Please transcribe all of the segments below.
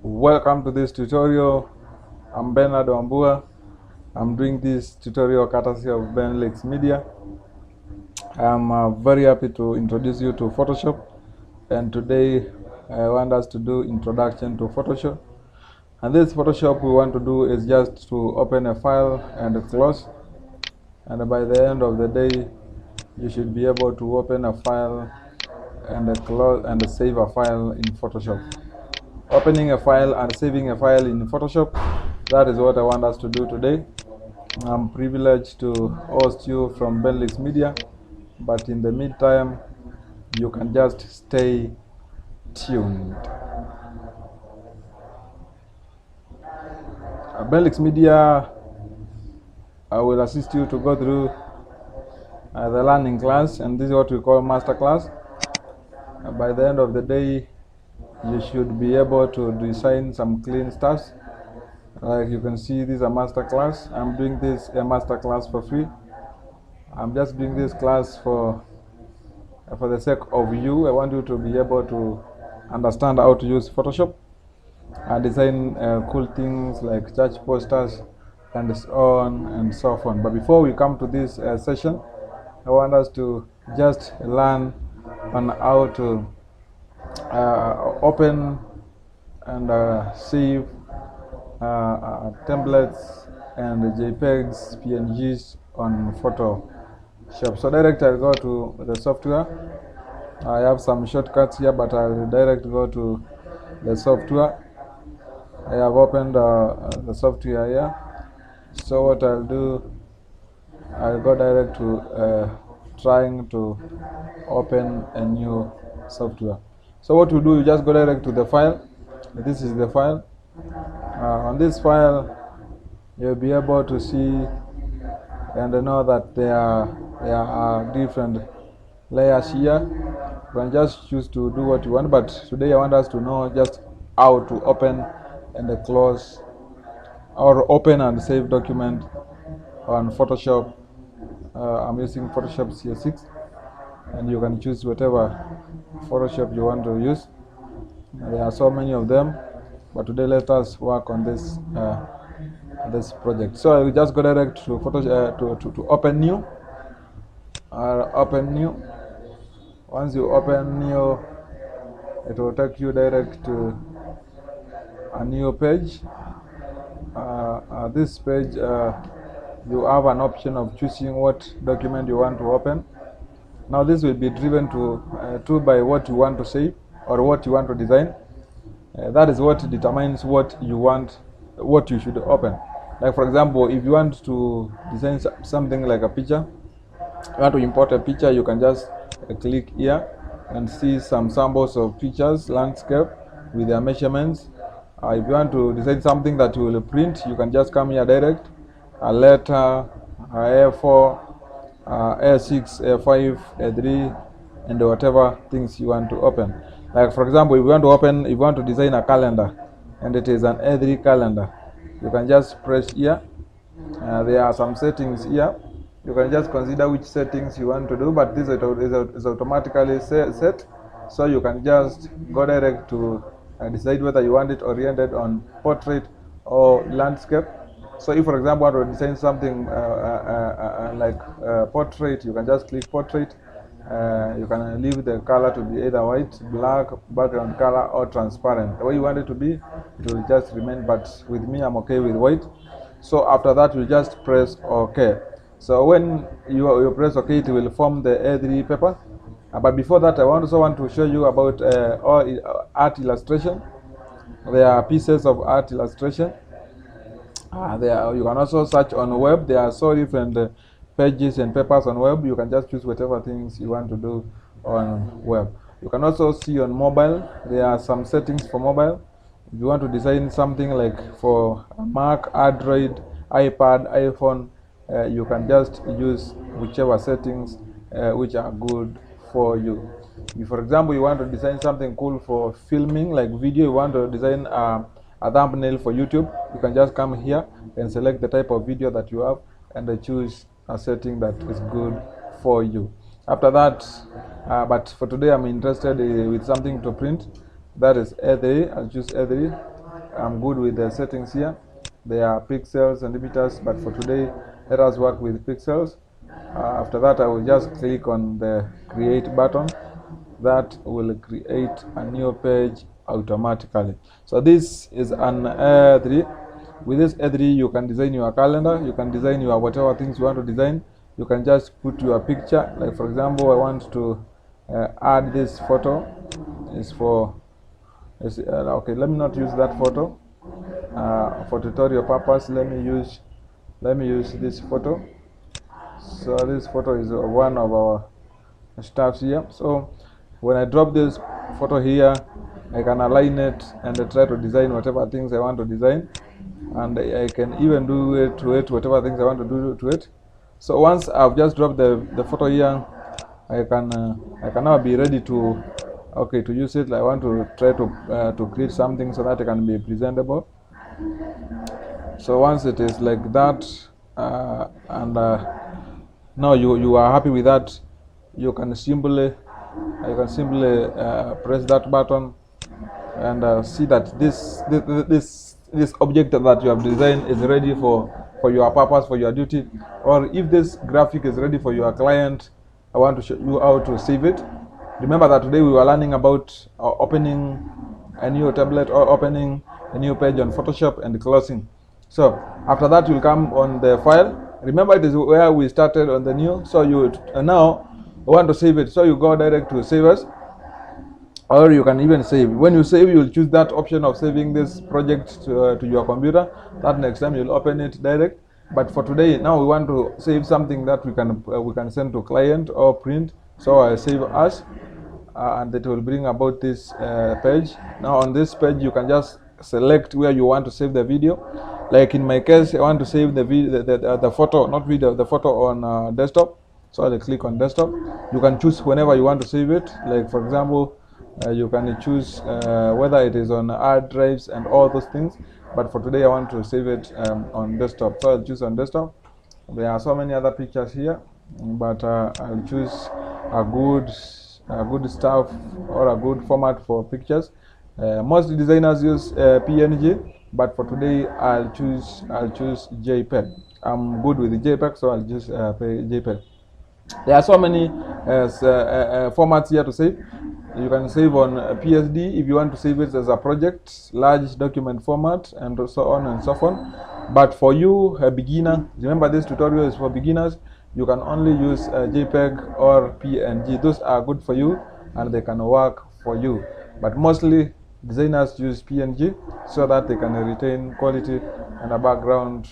Welcome to this tutorial. I'm Bernard Wambua. I'm doing this tutorial courtesy of Benlix Media. I'm very happy to introduce you to Photoshop, and today I want us to do introduction to Photoshop. And this Photoshop we want to do is just to open a file and close, and by the end of the day you should be able to open a file and close and save a file in Photoshop. Opening a file and saving a file in Photoshop, that is what I want us to do today. I'm privileged to host you from Benlix Media, but in the meantime you can just stay tuned. Benlix Media will assist you to go through the learning class, and this is what we call Masterclass. By the end of the day you should be able to design some clean stuff. Like you can see, this is a masterclass. I'm doing this a masterclass for free. I'm just doing this class for the sake of you. I want you to be able to understand how to use Photoshop and design cool things like church posters and so on and so on. But before we come to this session, I want us to just learn on how to open and save templates and JPEGs, PNGs on Photoshop. So direct I'll go to the software. I have some shortcuts here, but I'll direct go to the software. I have opened the software here. So what I'll do, I'll go direct to trying to open a new software. So what you do, you just go direct to the file. This is the file. On this file you'll be able to see and know that there are different layers here. You can just choose to do what you want, but today I want us to know just how to open and close or open and save document on Photoshop. I'm using Photoshop CS6, and you can choose whatever Photoshop you want to use. There are so many of them, but today let us work on this this project. So I will just go direct to Photoshop to open new. Open new. Once you open new, it will take you direct to a new page. This page you have an option of choosing what document you want to open. Now this will be driven to by what you want to save or what you want to design. That is what determines what you want, what you should open. Like for example, if you want to design something like a picture, you want to import a picture, you can just click here and see some samples of pictures, landscape with their measurements. If you want to design something that you will print, you can just come here direct, a letter, A4, A6, A5, A3, and whatever things you want to open. Like for example, if you want to design a calendar and it is an A3 calendar, you can just press here. There are some settings here. You can just consider which settings you want to do, but this is automatically set. So you can just go direct to decide whether you want it oriented on portrait or landscape. So if for example I want to design something like portrait, you can just click portrait. You can leave the color to be either white, black, background color, or transparent. The way you want it to be, it will just remain, but with me I'm okay with white. So after that you just press OK. So when you press OK, it will form the A3 paper. But before that, I also want to show you about art illustration. There are pieces of art illustration. You can also search on web. There are so different pages and papers on web. You can just choose whatever things you want to do on web. You can also see on mobile. There are some settings for mobile. If you want to design something like for Mac, Android, iPad, iPhone, you can just use whichever settings which are good for you. If for example you want to design something cool for filming, like video, you want to design a thumbnail for YouTube, you can just come here and select the type of video that you have and choose a setting that is good for you. After that, but for today I'm interested with something to print. That is A3. I'll choose A3. I'm good with the settings here. They are pixels and diameters, but for today, let us work with pixels. After that, I will just click on the create button. That will create a new page automatically. So this is an A3. With this A3, you can design your calendar, you can design your whatever things you want to design. You can just put your picture. Like for example, I want to add this photo. It's for okay. Let me not use that photo for tutorial purpose. Let me use this photo. So this photo is one of our stuffs here. So when I drop this photo here, I can align it and try to design whatever things I want to design, and I can even do it to it whatever things I want to do to it. So once I've just dropped the photo here, I can now be ready to to use it. I want to try to create something so that it can be presentable. So once it is like that, and now you are happy with that, you can simply press that button and see that this object that you have designed is ready for your purpose, for your duty. Or if this graphic is ready for your client, I want to show you how to save it. Remember that today we were learning about opening a new tablet or opening a new page on Photoshop and closing. So after that, you'll come on the file. Remember, it is where we started on the new. So you now want to save it. So you go direct to save as, or you can even save. When you save, you'll choose that option of saving this project to your computer. That next time you'll open it direct. But for today, now we want to save something that we can send to client or print. So I save as, and it will bring about this page. Now on this page, you can just select where you want to save the video. Like in my case, I want to save the video, the photo, not video, the photo on desktop. So I'll click on desktop. You can choose whenever you want to save it. Like for example, you can choose whether it is on hard drives and all those things. But for today, I want to save it on desktop. So I'll choose on desktop. There are so many other pictures here, but I'll choose a good stuff or a good format for pictures. Most designers use PNG, but for today I'll choose JPEG. I'm good with the JPEG, so I'll just JPEG. There are so many formats here to save. You can save on PSD if you want to save it as a project, large document format, and so on and so forth. But for you, a beginner, remember this tutorial is for beginners. You can only use JPEG or PNG. Those are good for you and they can work for you. But mostly designers use PNG so that they can retain quality and a background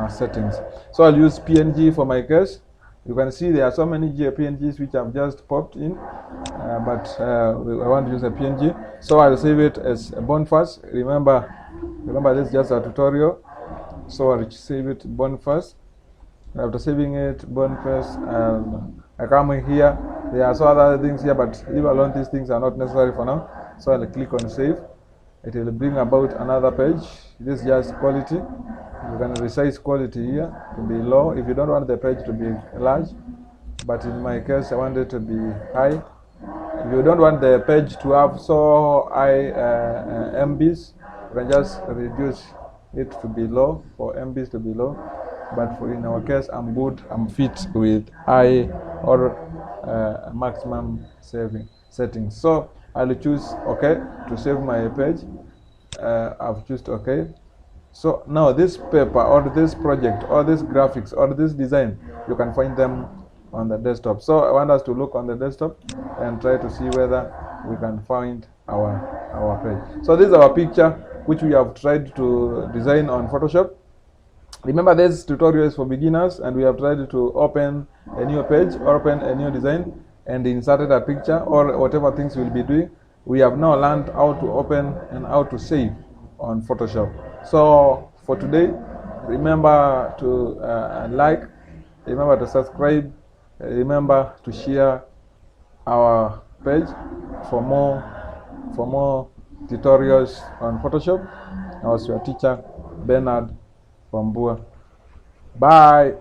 settings. So I'll use PNG for my case. You can see there are so many PNGs which have just popped in, but I want to use a PNG. So I'll save it as a Bonfast. Remember this is just a tutorial. So I'll save it Bonfast. After saving it Bonfast, I come in here. There are some other things here, but leave alone, these things are not necessary for now. So I'll click on save. It will bring about another page. This is just quality. You can resize quality here to be low if you don't want the page to be large. But in my case, I want it to be high. If you don't want the page to have so high MBs, you can just reduce it to be low, for MBs to be low. But for in our case, I'm good. I'm fit with high or maximum settings. So I'll choose OK to save my page. I've chosen OK. So now this paper or this project or this graphics or this design, you can find them on the desktop. So I want us to look on the desktop and try to see whether we can find our page. So this is our picture which we have tried to design on Photoshop. Remember, this tutorial is for beginners, and we have tried to open a new page or open a new design and inserted a picture or whatever things we'll be doing. We have now learned how to open and how to save on Photoshop. So for today, remember to like, remember to subscribe, remember to share our page for more tutorials on Photoshop. I was your teacher, Bernard from Bua. Bye.